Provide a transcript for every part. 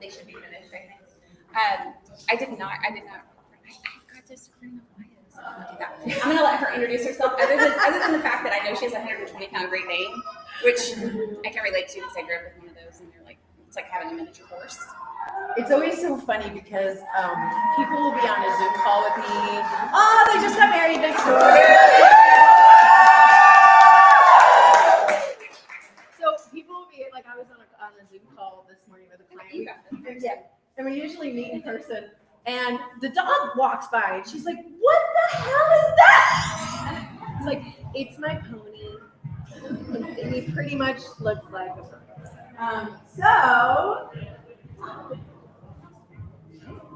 They should be finished, I think. I did not. I got this screen of bios. I'm gonna let her introduce herself. Other than the fact that I know she has a 120-pound Great Dane, which I can relate to because I grew up with one of those, and you're like, it's like having a miniature horse. It's always so funny because people will be on a Zoom call with me. Oh, they just got married next door. So people will be like, I was on a Zoom call this morning with a client. And we usually meet in person. And the dog walks by and she's like, what the hell is that? It's like, it's my pony. And he pretty much looks like a pony. So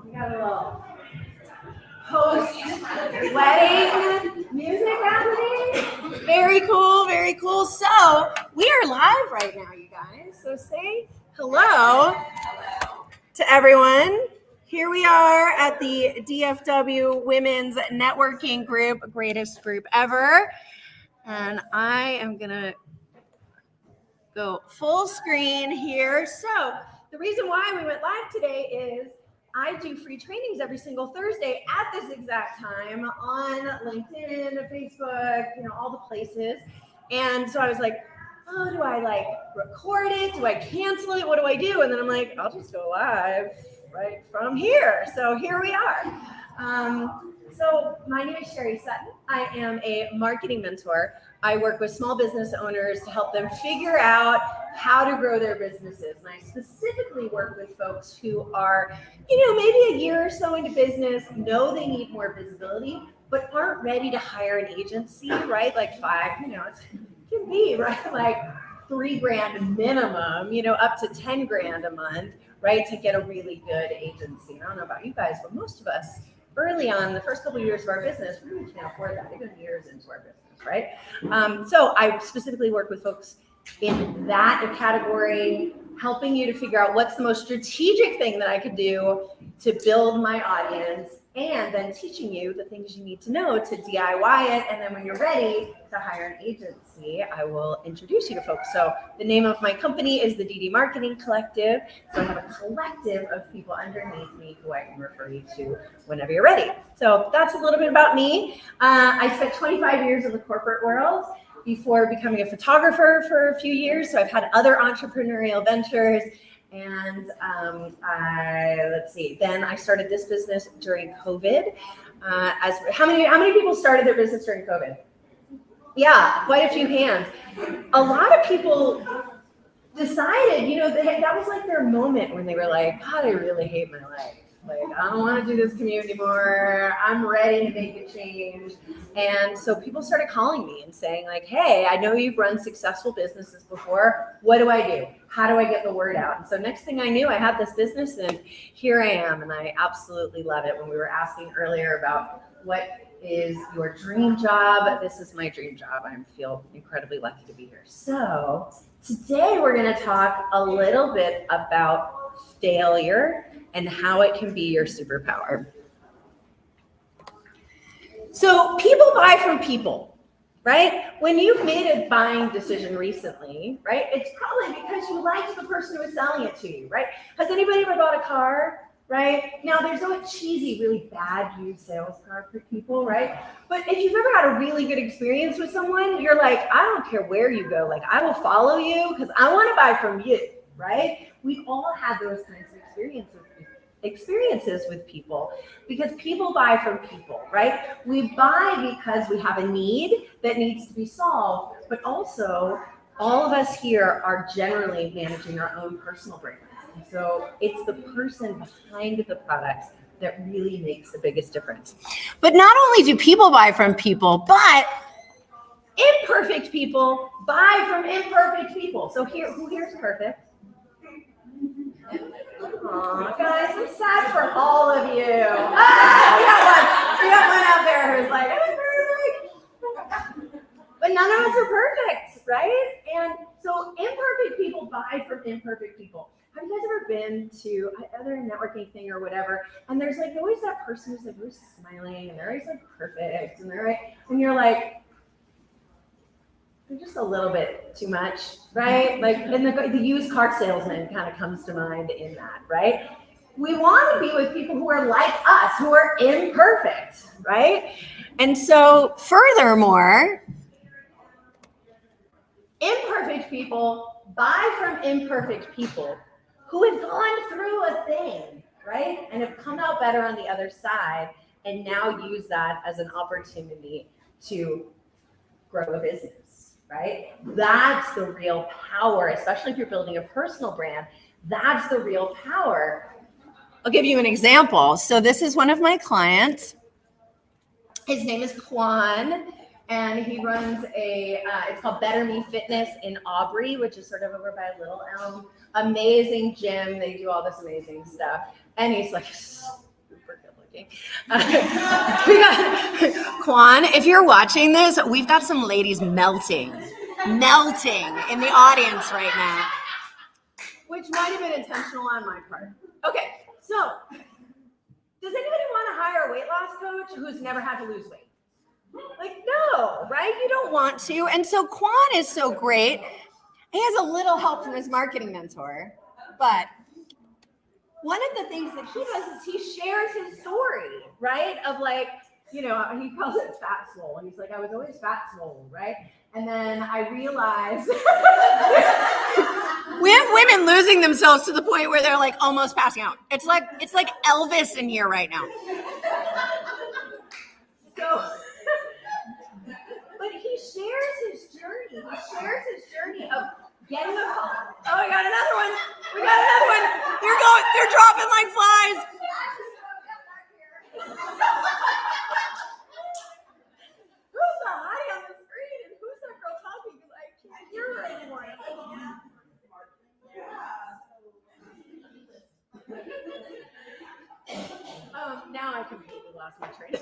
we got a little post-wedding music happening. Very cool, very cool. So we are live right now, you guys. So say hello to everyone. Here we are at the DFW Women's Networking Group, greatest group ever. And I am gonna go full screen here. So the reason why we went live today is I do free trainings every single Thursday at this exact time on LinkedIn, Facebook, all the places. And so I was like, oh, do I record it? Do I cancel it? What do I do? And then I'm like, I'll just go live right from here. So here we are. So my name is Sherry Sutton. I am a marketing mentor. I work with small business owners to help them figure out how to grow their businesses. And I specifically work with folks who are, maybe a year or so into business, know they need more visibility, but aren't ready to hire an agency, right? Like it can be, right? Like $3,000 minimum, up to 10 grand a month, right? To get a really good agency. And I don't know about you guys, but most of us early on, the first couple of years of our business, we really can't afford that, even years into our business, right? So I specifically work with folks in that category, helping you to figure out what's the most strategic thing that I could do to build my audience, and then teaching you the things you need to know to DIY it. And then when you're ready to hire an agency, I will introduce you to folks. So the name of my company is the DD Marketing Collective. So I have a collective of people underneath me who I can refer you to whenever you're ready. So that's a little bit about me. I spent 25 years in the corporate world before becoming a photographer for a few years. So I've had other entrepreneurial ventures. And then I started this business during COVID. How many people started their business during COVID? Yeah, quite a few hands. A lot of people decided, that was like their moment when they were like, God, I really hate my life. Like, I don't want to do this commute anymore. I'm ready to make a change. And so people started calling me and saying like, hey, I know you've run successful businesses before. What do I do? How do I get the word out? And so next thing I knew, I had this business, and here I am. And I absolutely love it. When we were asking earlier about what is your dream job, this is my dream job. I feel incredibly lucky to be here. So today we're going to talk a little bit about failure and how it can be your superpower. So people buy from people, right? When you've made a buying decision recently, right, it's probably because you liked the person who was selling it to you, right? Has anybody ever bought a car, right? Now there's no cheesy, really bad used sales car for people, right? But if you've ever had a really good experience with someone, you're like, I don't care where you go, like I will follow you because I want to buy from you, right? We all have those kinds of experiences with people because people buy from people, right? We buy because we have a need that needs to be solved, but also all of us here are generally managing our own personal brands. And so it's the person behind the products that really makes the biggest difference. But not only do people buy from people, but imperfect people buy from imperfect people. So who here is perfect? Aw, guys, I'm sad for all of you. We got one out there who's like, I'm perfect. But none of us are perfect, right? And so imperfect people buy from imperfect people. Have you guys ever been to other networking thing or whatever? And there's like always that person who's like always smiling and they're always like perfect and they're right. And you're like, they're just a little bit too much, right? Like, and the used car salesman kind of comes to mind in that, right? We want to be with people who are like us, who are imperfect, right? And so furthermore, imperfect people buy from imperfect people who have gone through a thing, right? And have come out better on the other side and now use that as an opportunity to grow a business, right? That's the real power, especially if you're building a personal brand. That's the real power. I'll give you an example. So this is one of my clients. His name is Quan, and he runs it's called Better Me Fitness in Aubrey, which is sort of over by Little Elm. Amazing gym. They do all this amazing stuff. And he's like super good looking. We got Quan, if you're watching this, we've got some ladies melting in the audience right now, which might have been intentional on my part. Okay, so does anybody want to hire a weight loss coach who's never had to lose weight? Like, no, right? You don't want to. And so Quan is so great. He has a little help from his marketing mentor, but one of the things that he does is he shares his story, right? Of like, you know, he calls it fat swole. And he's like, I was always fat swole, right? And then I realized we have women losing themselves to the point where they're like almost passing out. It's like Elvis in here right now. So, but he shares his journey. He shares his journey of getting a call. Oh, we got another one. They're dropping like flies. Who's the hottie on the screen and who's that girl talking? Because I can't hear her anymore. Now I completely lost my train.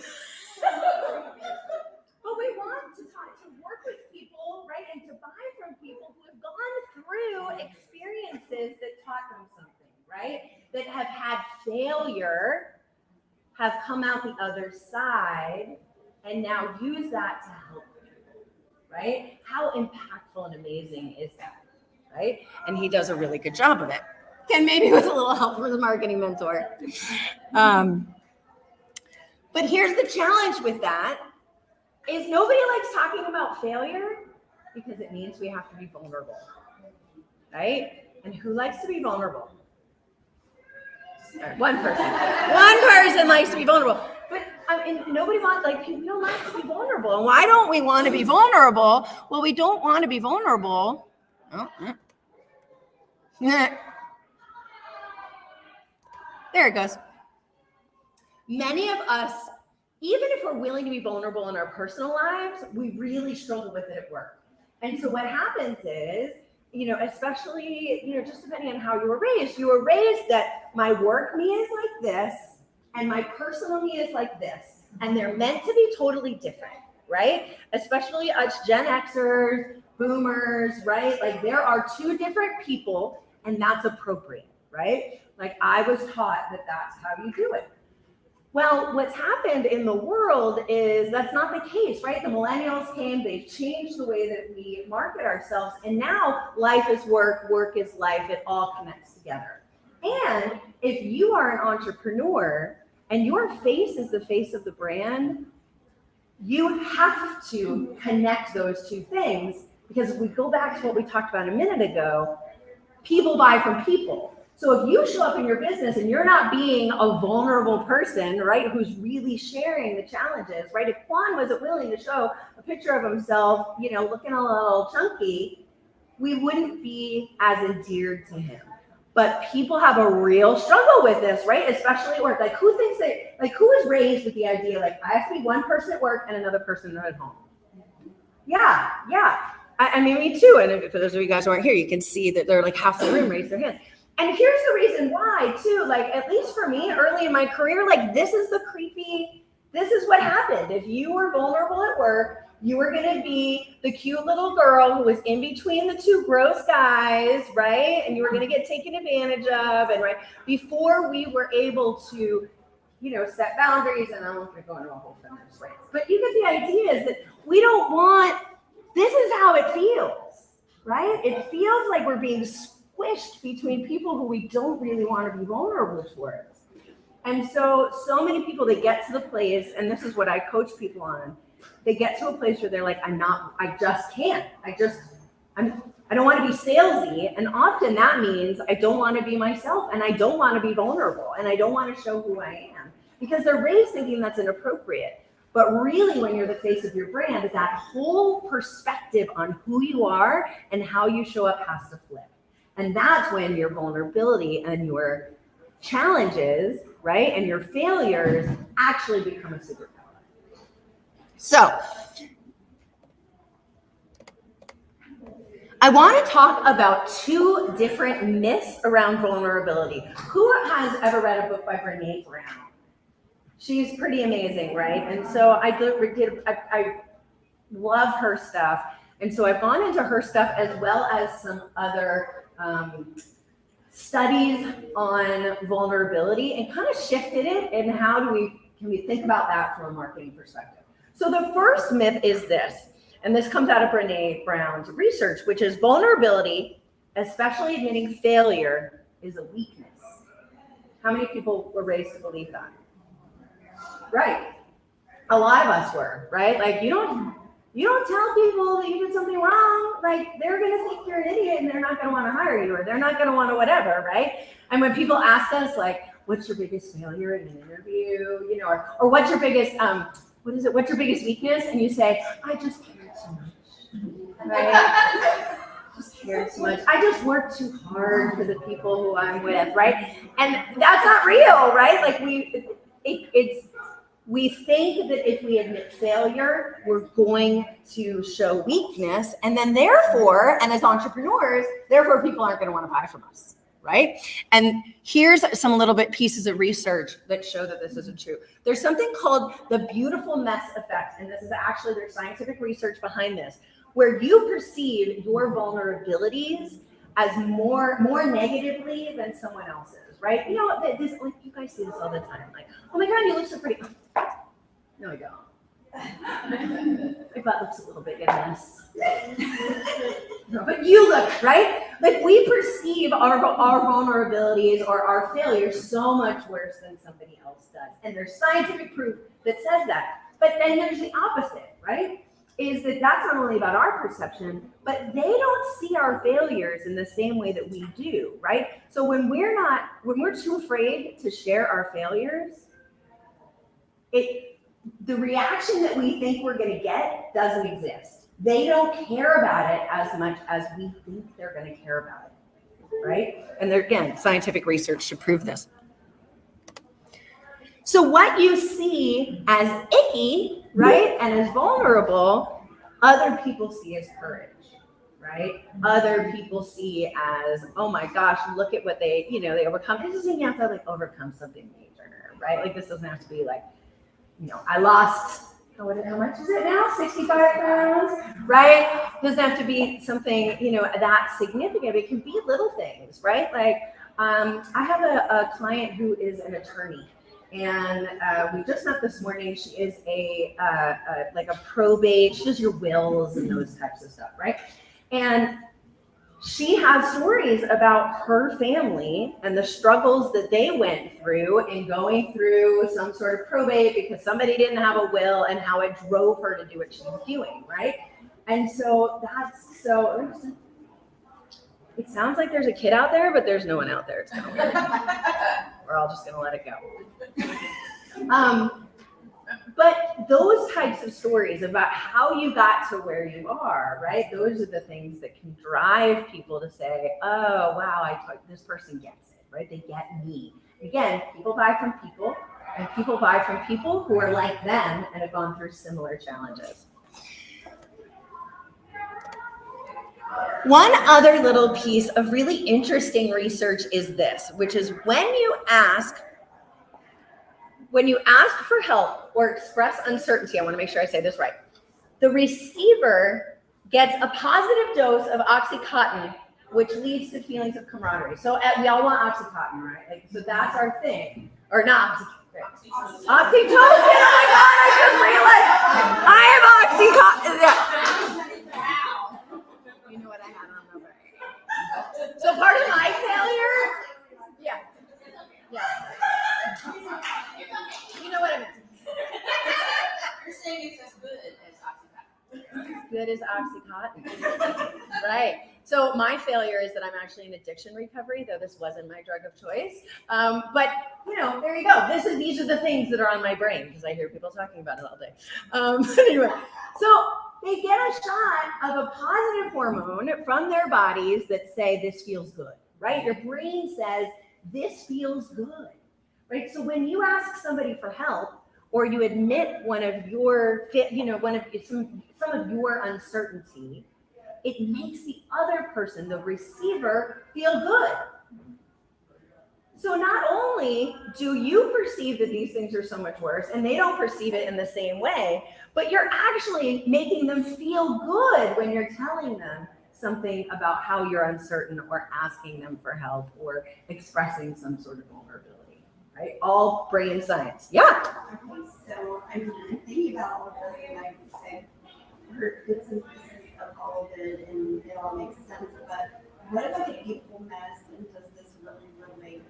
But we want to work with people, right, and to buy from people who have gone through experiences that taught them something, right? That have had failure, have come out the other side, and now use that to help people, right? How impactful and amazing is that, right? And he does a really good job of it. Again, maybe with a little help from the marketing mentor. But here's the challenge with that, is nobody likes talking about failure because it means we have to be vulnerable, right? And who likes to be vulnerable? One person likes to be vulnerable. But nobody wants, like, people don't like to be vulnerable. And why don't we want to be vulnerable? Well, we don't want to be vulnerable. There it goes. Many of us, even if we're willing to be vulnerable in our personal lives, we really struggle with it at work. And so what happens is, you know, especially, you know, just depending on how you were raised that my work me is like this and my personal me is like this. And they're meant to be totally different, right? Especially us Gen Xers, boomers, right? Like there are two different people and that's appropriate, right? Like I was taught that that's how you do it. Well, what's happened in the world is that's not the case, right? The millennials came, they've changed the way that we market ourselves, and now life is work, work is life, it all connects together. And if you are an entrepreneur and your face is the face of the brand, you have to connect those two things, because if we go back to what we talked about a minute ago, people buy from people. So if you show up in your business and you're not being a vulnerable person, right, who's really sharing the challenges, right? If Quan wasn't willing to show a picture of himself, you know, looking a little chunky, we wouldn't be as endeared to him. But people have a real struggle with this, right? Especially at work. Like who thinks that, like who is raised with the idea, like I have to be one person at work and another person at home? Yeah. I mean, me too. And if for those of you guys who aren't here, you can see that they're like half the room raise their hands. And here's the reason why too, like at least for me early in my career, like this is what happened. If you were vulnerable at work, you were gonna be the cute little girl who was in between the two gross guys, right? And you were gonna get taken advantage of, and right, before we were able to, you know, set boundaries, and I'm not gonna go into a whole feminist rant, but you get the idea is that we don't want this is how it feels, right? It feels like we're being squished between people who we don't really want to be vulnerable towards. And so many people, they get to the place, and this is what I coach people on, they get to a place where they're like, I just can't. I don't want to be salesy. And often that means I don't want to be myself, and I don't want to be vulnerable, and I don't want to show who I am, because they're raised thinking that's inappropriate. But really, when you're the face of your brand, that whole perspective on who you are and how you show up has to flip. And that's when your vulnerability and your challenges, right, and your failures actually become a superpower. So, I want to talk about 2 different myths around vulnerability. Who has ever read a book by Brene Brown? She's pretty amazing, right? And so I love her stuff. And so I've gone into her stuff as well as some other studies on vulnerability and kind of shifted it. And how can we think about that from a marketing perspective? So the first myth is this, and this comes out of Brene Brown's research, which is vulnerability, especially admitting failure, is a weakness. How many people were raised to believe that? Right. A lot of us were, right? Like you don't tell people that you did something wrong. Like they're going to think you're an idiot and they're not going to want to hire you, or they're not going to want to whatever, right? And when people ask us like, what's your biggest failure in an interview, or what's your biggest, what's your biggest weakness? And you say, I just care too much, right? Just care too much. I just work too hard for the people who I'm with, right? And that's not real, right? Like we think that if we admit failure, we're going to show weakness, and then therefore, and as entrepreneurs, therefore people aren't going to want to buy from us, right? And here's some little bit pieces of research that show that this isn't true. There's something called the beautiful mess effect, and this is actually, there's scientific research behind this, where you perceive your vulnerabilities as more negatively than someone else's. Right? This, like, you guys see this all the time. Like, oh my God, you look so pretty. No, I don't. My butt looks a little big in this. No, but you look, right? Like we perceive our vulnerabilities or our failures so much worse than somebody else does. And there's scientific proof that says that. But then there's the opposite, right? Is that that's not only about our perception, but they don't see our failures in the same way that we do, right? So when we're too afraid to share our failures, the reaction that we think we're going to get doesn't exist. They don't care about it as much as we think they're going to care about it, right? And there, again, scientific research to prove this. So what you see as icky, right, and as vulnerable, other people see as courage, right? Other people see as, oh my gosh, look at what they overcome. It doesn't have to overcome something major, right? Like this doesn't have to be like, I lost, how much is it now? 65 pounds, right? Doesn't have to be something, that significant. It can be little things, right? Like I have a client who is an attorney. And we just met this morning. She is a probate. She does your wills and those types of stuff, right? And she has stories about her family and the struggles that they went through in going through some sort of probate because somebody didn't have a will, and how it drove her to do what she's doing, right? And so it sounds like there's a kid out there, but there's no one out there. It's kind of weird. We're all just gonna let it go. But those types of stories about how you got to where you are, right? Those are the things that can drive people to say, oh, wow, this person gets it, right? They get me. Again, people buy from people, and people buy from people who are like them and have gone through similar challenges. One other little piece of really interesting research is this, which is when you ask for help or express uncertainty, I want to make sure I say this right, the receiver gets a positive dose of Oxycontin, which leads to feelings of camaraderie. So we all want Oxycontin, right? So that's our thing. Or not Oxycontin. Oxytocin! Oh my God, I just realized I have Oxycontin. Yeah. part of my failure, yeah. You know what I mean. You're saying it's as good as Oxycontin. Good as Oxycontin. Right. So my failure is that I'm actually in addiction recovery, though this wasn't my drug of choice. But there you go. These are the things that are on my brain because I hear people talking about it all day. Anyway, so they get a shot of a positive hormone from their bodies that say this feels good, right? Your brain says this feels good, right? So when you ask somebody for help, or you admit one of your, some of your uncertainty, it makes the other person, the receiver, feel good. So not only do you perceive that these things are so much worse, and they don't perceive it in the same way, but you're actually making them feel good when you're telling them something about how you're uncertain or asking them for help or expressing some sort of vulnerability. Right? All brain science. Yeah. Okay, so I'm thinking about all of this, and I've heard bits and pieces of all of it, and it all makes sense. But what about the equal mess, and does this really relate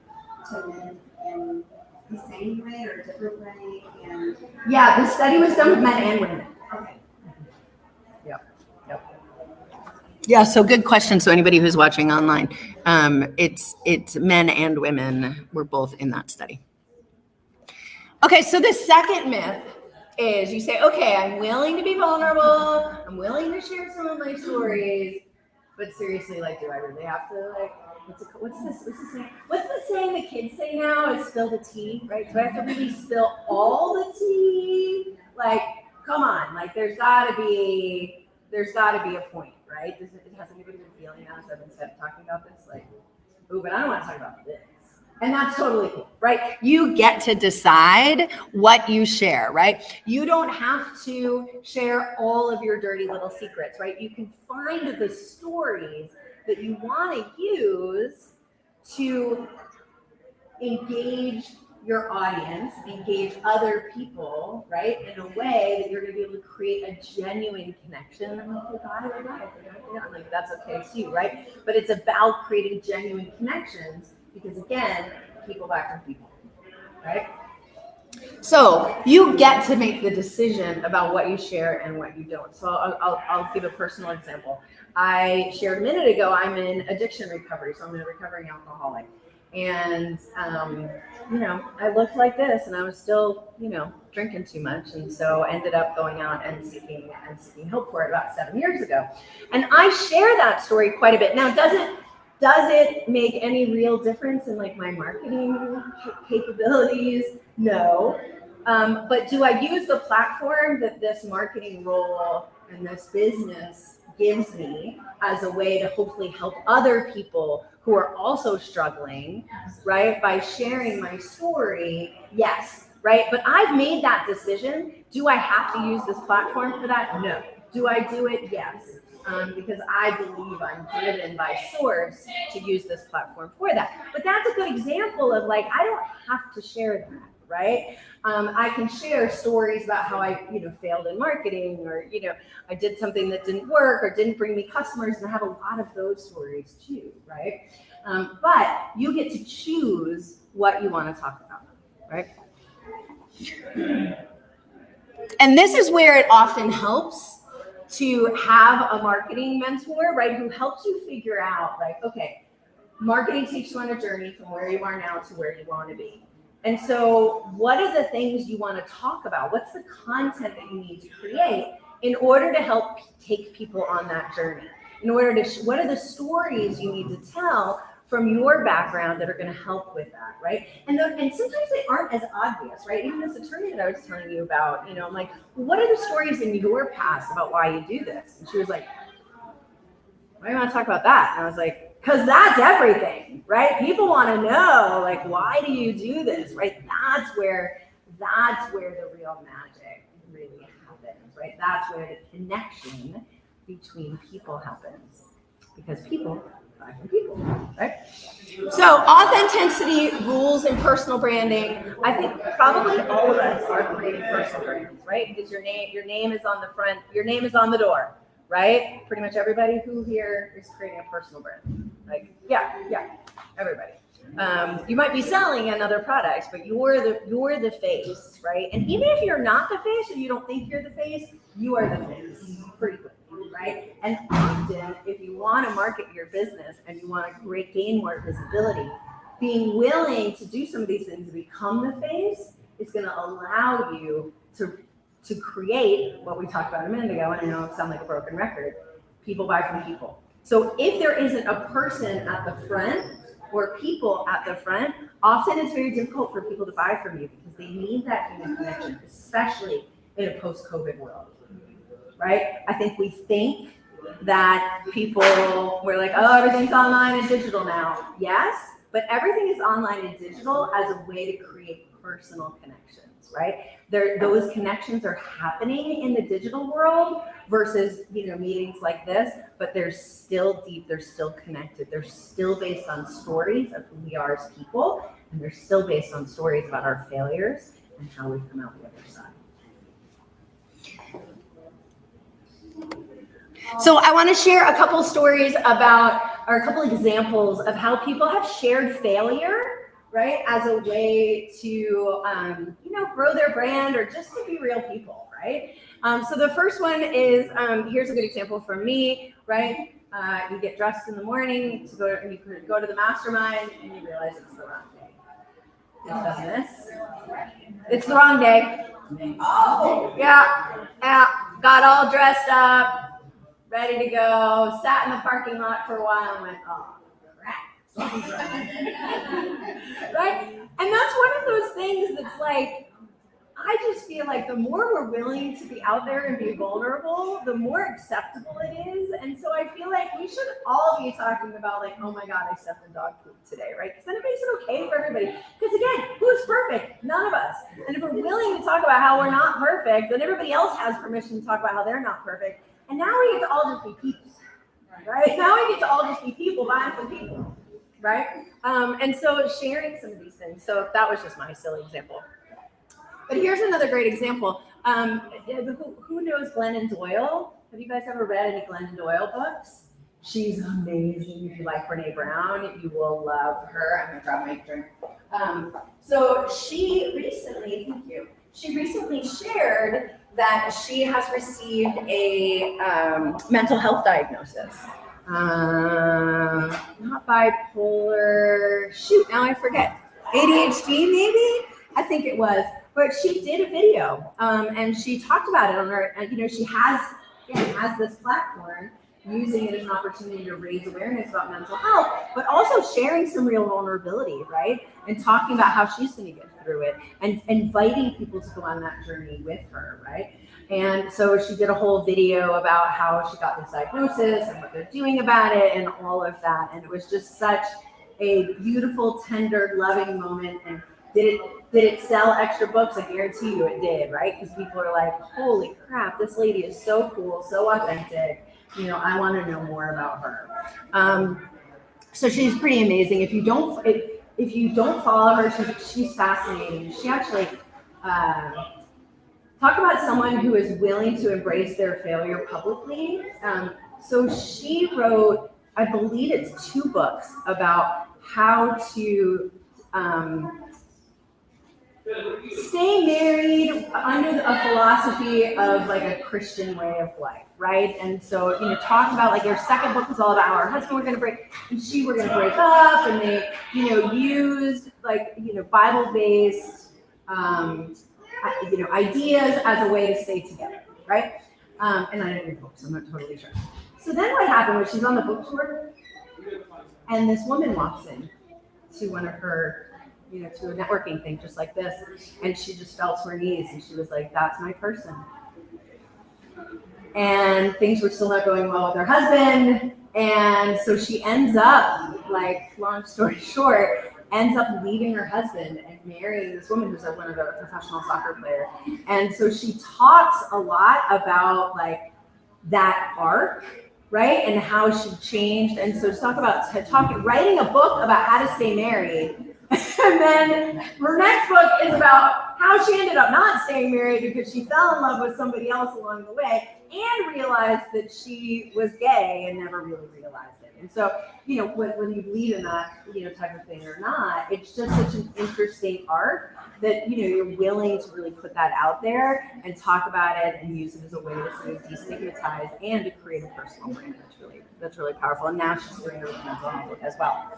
to men in the same way or a different way? And yeah, the study was done with men and women. okay. Yeah, so good question. So anybody who's watching online, it's men and women were both in that study. Okay, so the second myth is you say, okay, I'm willing to be vulnerable. I'm willing to share some of my stories, but seriously, do I really have to what's the saying the kids say now is spill the tea, right? Do I have to really spill all the tea? Come on, there's gotta be a point. Right? Has anybody been feeling that as I've been talking about this? Ooh, but I don't want to talk about this. And that's totally cool, right? You get to decide what you share, right? You don't have to share all of your dirty little secrets, right? You can find the stories that you want to use to engage your audience, engage other people, right? In a way that you're going to be able to create a genuine connection. And I forgot. That's okay too, right? But it's about creating genuine connections because, again, people back from people, right? So you get to make the decision about what you share and what you don't. So I'll give a personal example. I shared a minute ago, I'm in addiction recovery, so I'm a recovering alcoholic. And, I looked like this and I was still, drinking too much. And so ended up going out and seeking help for it about 7 years ago. And I share that story quite a bit. Now, does it make any real difference in my marketing capabilities? No. But do I use the platform that this marketing role and this business gives me as a way to hopefully help other people who are also struggling, right? By sharing my story, yes, right? But I've made that decision. Do I have to use this platform for that? No. Do I do it? Yes. Because I believe I'm driven by source to use this platform for that. But that's a good example of I don't have to share that, right? I can share stories about how I, failed in marketing, or, I did something that didn't work or didn't bring me customers, and I have a lot of those stories too, right? But you get to choose what you want to talk about, right? And this is where it often helps to have a marketing mentor, right, who helps you figure out, okay, marketing takes you on a journey from where you are now to where you want to be. And so what are the things you want to talk about? What's the content that you need to create in order to help take people on that journey? What are the stories you need to tell from your background that are going to help with that, right? And sometimes they aren't as obvious, right? Even this attorney that I was telling you about, I'm like, what are the stories in your past about why you do this? And she was like, why do you want to talk about that? And I was like, because that's everything, right? People want to know, why do you do this, right? That's where the real magic really happens, right? That's where the connection between people happens, because people buy from people, right? So authenticity, rules, and personal branding. I think probably all of us are creating personal brands, right? Because your name is on the front, your name is on the door, right? Pretty much everybody who here is creating a personal brand, Like, yeah, everybody. You might be selling another product, but you're the face, right? And even if you're not the face or you don't think you're the face, you are the face frequently, right? And often, if you want to market your business and you want to gain more visibility, being willing to do some of these things to become the face is going to allow you to create what we talked about a minute ago. And I know it sounds like a broken record. People buy from people. So if there isn't a person at the front or people at the front, often it's very difficult for people to buy from you because they need that human connection, especially in a post-COVID world, right? I think we think that we're like, oh, everything's online and digital now. Yes, but everything is online and digital as a way to create personal connections, right? Those connections are happening in the digital world versus, meetings like this, but they're still deep, they're still connected, they're still based on stories of who we are as people, and they're still based on stories about our failures and how we come out the other side. So I want to share a couple stories or a couple examples of how people have shared failure, right, as a way to, grow their brand or just to be real people, right? So the first one is, here's a good example from me, right? You get dressed in the morning you could go to the mastermind and you realize it's the wrong day. It's done this. It's the wrong day. Oh, yeah, got all dressed up, ready to go, sat in the parking lot for a while and went, oh, crap. Right? And that's one of those things that's like, I just feel like the more we're willing to be out there and be vulnerable, the more acceptable it is. And so I feel like we should all be talking about like, oh my God, I stepped in dog poop today, right? Because then it makes it okay for everybody. Because again, who's perfect? None of us. And if we're willing to talk about how we're not perfect, then everybody else has permission to talk about how they're not perfect. And now we get to all just be people, right? Now we get to all just be people buying from people, right? And so sharing some of these things. So that was just my silly example. But here's another great example. Who knows Glennon Doyle? Have you guys ever read any Glennon Doyle books? She's amazing. If you like Brene Brown, you will love her. I'm gonna grab my drink. So she recently shared that she has received a mental health diagnosis. Not bipolar. Shoot, now I forget. ADHD, maybe? I think it was. But she did a video, and she talked about it on her. And she has this platform, using it as an opportunity to raise awareness about mental health, but also sharing some real vulnerability, right? And talking about how she's going to get through it, and inviting people to go on that journey with her, right? And so she did a whole video about how she got this diagnosis and what they're doing about it, and all of that. And it was just such a beautiful, tender, loving moment. And did it sell extra books? I guarantee you it did, right? Because people are like, holy crap, this lady is so cool, so authentic. I want to know more about her. So she's pretty amazing. If you don't follow her, she's fascinating. She actually talk about someone who is willing to embrace their failure publicly. So she wrote, I believe it's 2 books about how to stay married under a philosophy of like a Christian way of life, right? And so, talked about like her second book was all about how her husband were going to break up, and they, used like, Bible-based, ideas as a way to stay together, right? And I didn't read books, so I'm not totally sure. So then what happened was she's on the book tour, and this woman walks in to one of her, to a networking thing just like this, and she just fell to her knees and she was like, that's my person. And things were still not going well with her husband, and so she ends up, like, long story short, ends up leaving her husband and marrying this woman who's one of a professional soccer player. And so she talks a lot about like that arc, right? And how she changed. And so writing a book about how to stay married. And then her next book is about how she ended up not staying married because she fell in love with somebody else along the way and realized that she was gay and never really realized it, And so, you know, whether you believe in that, you know, type of thing or not, it's just such an interesting arc that, you know, you're willing to really put that out there and talk about it and use it as a way to sort of destigmatize and to create a personal brand. That's really powerful. And now she's doing it with mental health as well.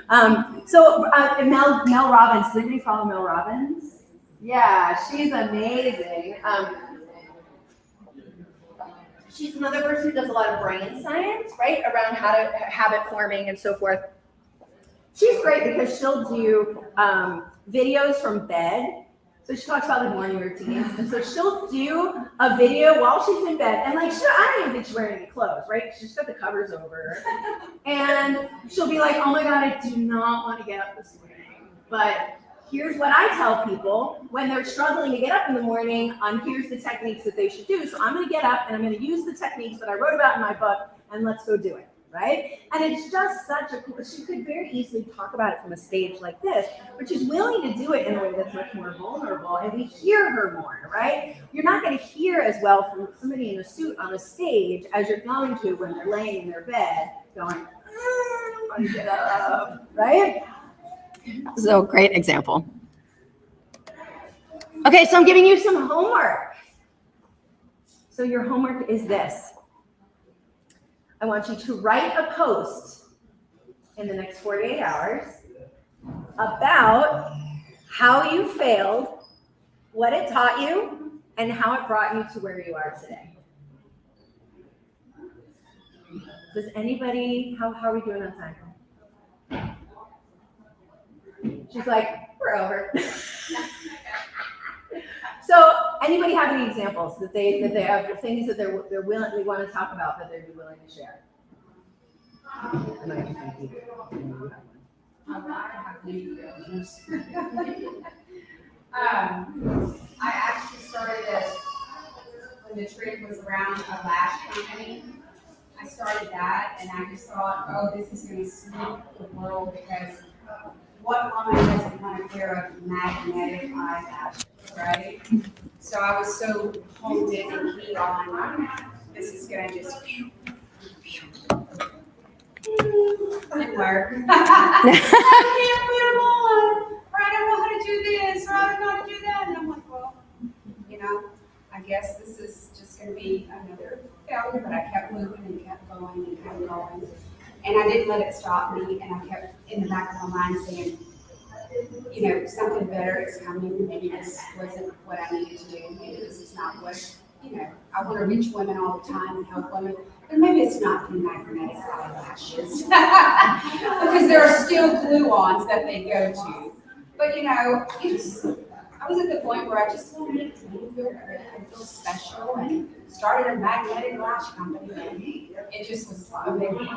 Mel Robbins, does anybody follow Mel Robbins? Yeah, she's amazing. She's another person who does a lot of brain science, right, around how to habit forming and so forth. She's great because she'll do videos from bed. So she talks about the morning routines, and so she'll do a video while she's in bed, and like, I don't even think she's wearing any clothes, right? She's got the covers over her, and she'll be like, "Oh my God, I do not want to get up this morning, but here's what I tell people when they're struggling to get up in the morning. Here's the techniques that they should do. So I'm going to get up and I'm going to use the techniques that I wrote about in my book, and let's go do it." Right? And it's just such a cool, she could very easily talk about it from a stage like this, but she's willing to do it in a way that's much more vulnerable, and we hear her more, right? You're not going to hear as well from somebody in a suit on a stage as you're going to when they're laying in their bed going, "I don't want to get up," right? So great example. Okay, so I'm giving you some homework. So your homework is this. I want you to write a post in the next 48 hours about how you failed, what it taught you, and how it brought you to where you are today. Does anybody, how are we doing on time? She's like, we're over. So, anybody have any examples that they have, things that they want to talk about that they'd be willing to share? And I can thank you. I actually started this when the trend was around a lash company. I started that, and I just thought, oh, this is going to sweep the world, because what woman doesn't want a pair of magnetic eyelashes, right? So I was so honed in and keyed on, this is going to just it worked. I can't put them on, or I don't know how to do this, or I don't know how to do that. And I'm like, well, you know, I guess this is just going to be another failure, but I kept moving and kept going and kept going. And I didn't let it stop me, and I kept in the back of my mind saying, you know, something better is coming. Maybe this wasn't what I needed to do. Maybe this is not what, you know, I want to reach women all the time and help women. But maybe it's not the magnetic eyelashes. Because there are still glue-ons that they go to. But, you know, I was at the point where I just wanted to feel good and feel special, and started a magnetic lash company, and it just was a big deal.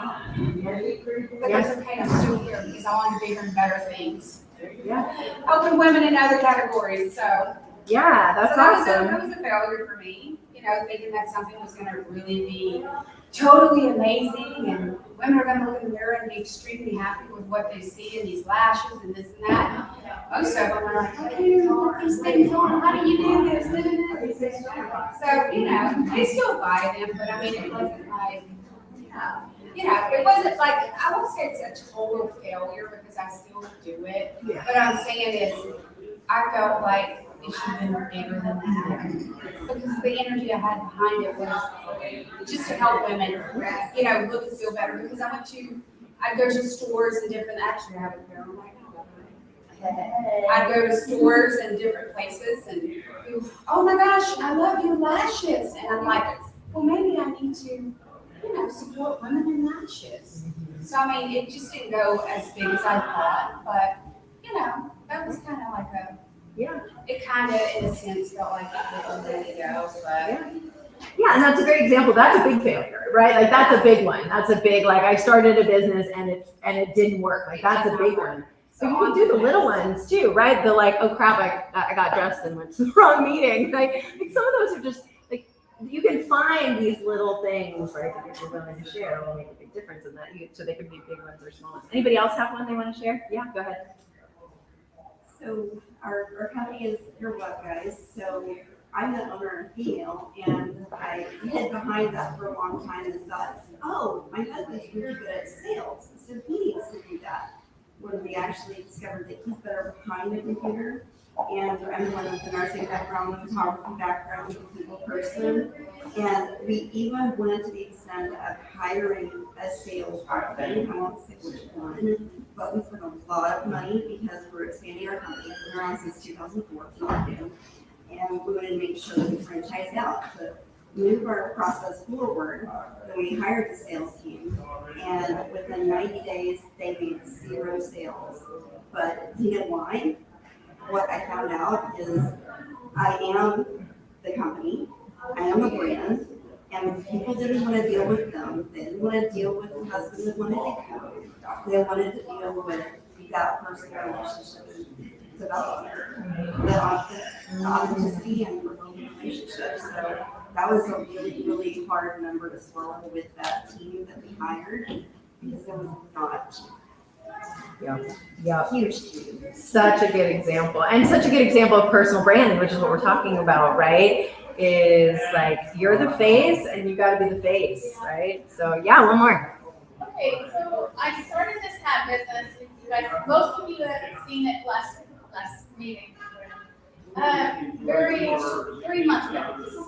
But that's okay, I'm still here because I want bigger and better things. Yeah. Helping women in other categories. So yeah, that's awesome. That was a failure for me, you know, thinking that something was going to really be totally amazing, and women are going to look in the mirror and be extremely happy with what they see in these lashes and this and that. Most of them are like, I can't even put these things on. How do you do this? So, you know, they still buy them, but I mean, it wasn't like, you know, it wasn't like, I won't say it's a total failure because I still do it. Yeah. But I'm saying is, I felt like it should have been bigger than that. Because the energy I had behind it was just to help women, you know, look and feel better. Because I'd go to stores and different, actually I have a pair on right now. I'd go to stores and different places and, oh my gosh, I love your lashes. And I'm like, well, maybe I need to, you know, support women in lashes. So, I mean, it just didn't go as big as I thought, but, you know, that was kind of like it kind of, in a sense, felt like it was ready to go, but. Yeah, and that's a great example. That's a big failure, right? Like, that's a big one. That's a big, like, I started a business and it didn't work. Like, that's a big one. So you can do the little ones too, right? The like, oh crap, I got dressed and went to the wrong meeting. Like some of those are just like, you can find these little things, right, that you're willing to share will make a big difference in that. So they could be big ones or small ones. Anybody else have one they want to share? Yeah, go ahead. So our company is your web guys. So I'm the owner and female, and I hid behind that for a long time and thought, oh, my husband's really good at sales, so he needs to do that. When we actually discovered that he's better behind the computer, and I'm one with the nursing background, the photography background, the people person, and we even went to the extent of hiring a sales person. I won't say which one, but we spent a lot of money because we're expanding our company. We've been around since 2014, and we wanted to make sure that we franchised out to move our process forward. Then we hired the sales team, and within 90 days, they made 0 sales. But you know why? What I found out is I am the company, I am a brand, and people didn't want to deal with them. They didn't want to deal with the husband that wanted to go. They wanted to deal with that personal relationship development, the authenticity and rebuilding relationships. So that was a really, really hard number to swallow with that team that we hired, because it was not Yeah. huge team. Such a good example, and such a good example of personal branding, which is what we're talking about, right? Is like you're the face and you got to be the face, right? So yeah, one more. Okay, so I started this hat business. You guys, most of you have seen it last meeting. 3 months ago. This is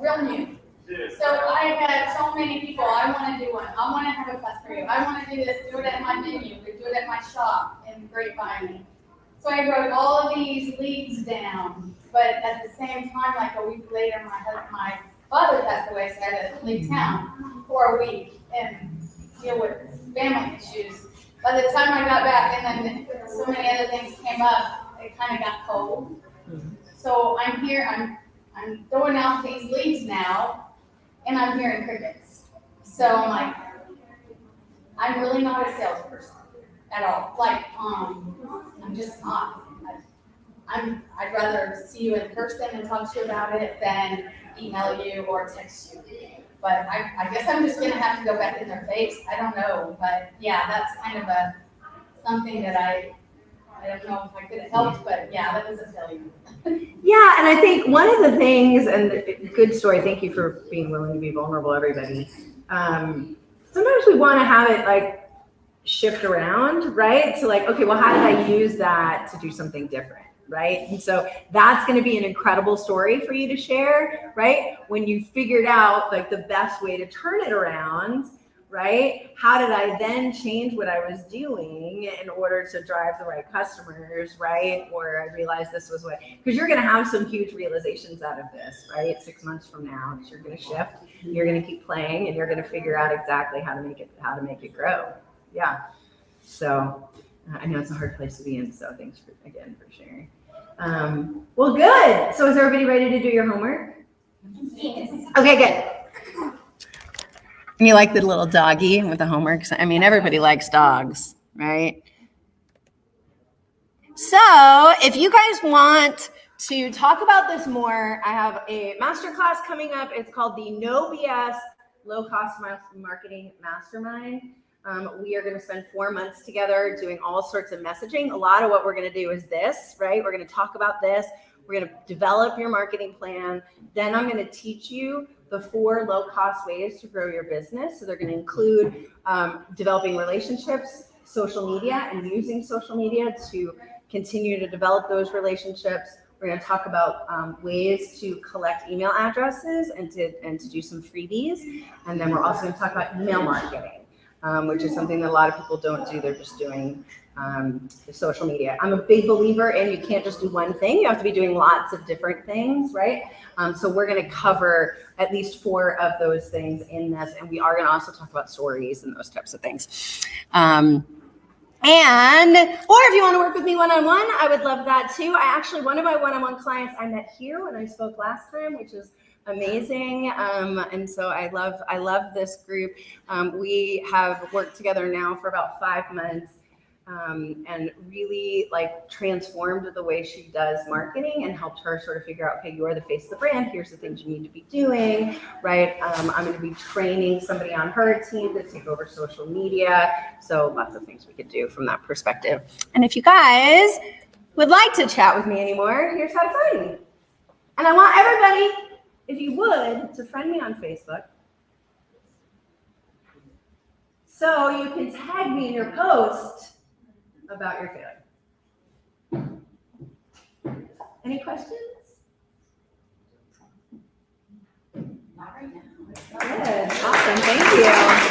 real new. So I had so many people. I want to do one. I want to have a class for you. I want to do this. Do it at my menu. Do it at my shop in Grapevine. So I wrote all of these leads down. But at the same time, like a week later, my father passed away, so I had to leave town for a week and deal with family issues. By the time I got back, and then so many other things came up, it kind of got cold. So I'm here. I'm throwing out these leads now. And I'm hearing crickets. So I'm like, I'm really not a salesperson at all. Like, I'm just not. I'd rather see you in person and talk to you about it than email you or text you. But I guess I'm just gonna have to go back in their face. I don't know, but yeah, that's kind of something that I don't know if I could have helped, but yeah, that was a failure. Yeah, and I think one of the things, and good story, thank you for being willing to be vulnerable, everybody. Sometimes we want to have it like shift around, right? So like, okay, well, how did I use that to do something different, right? And so that's going to be an incredible story for you to share, right? When you figured out like the best way to turn it around, right? How did I then change what I was doing in order to drive the right customers, right? Or I realized this was what, because you're going to have some huge realizations out of this, right? 6 months from now, you're going to shift, you're going to keep playing, and you're going to figure out exactly how to make it grow. Yeah. So I know it's a hard place to be in. So thanks again for sharing. Well, good. So is everybody ready to do your homework? Yes. Okay, good. And you like the little doggy with the homework? I mean, everybody likes dogs, right? So if you guys want to talk about this more, I have a masterclass coming up. It's called the No BS Low Cost Marketing Mastermind. We are going to spend 4 months together doing all sorts of messaging. A lot of what we're going to do is this, right? We're going to talk about this. We're going to develop your marketing plan. Then I'm going to teach you the 4 low-cost ways to grow your business. So they're going to include developing relationships, social media, and using social media to continue to develop those relationships. We're going to talk about ways to collect email addresses and to do some freebies. And then we're also going to talk about email marketing, which is something that a lot of people don't do. They're just doing the social media. I'm a big believer in you can't just do one thing. You have to be doing lots of different things, right? So we're going to cover at least 4 of those things in this. And we are going to also talk about stories and those types of things. Or if you want to work with me one-on-one, I would love that too. One of my one-on-one clients I met here when I spoke last time, which is amazing. And so I love this group. We have worked together now for about 5 months. And really like transformed the way she does marketing and helped her sort of figure out, okay, you are the face of the brand. Here's the things you need to be doing, right? I'm going to be training somebody on her team to take over social media. So lots of things we could do from that perspective. And if you guys would like to chat with me anymore, here's how to find me. And I want everybody, if you would, to friend me on Facebook. So you can tag me in your post about your failure. Any questions? Not right now. Good. Awesome. Thank you.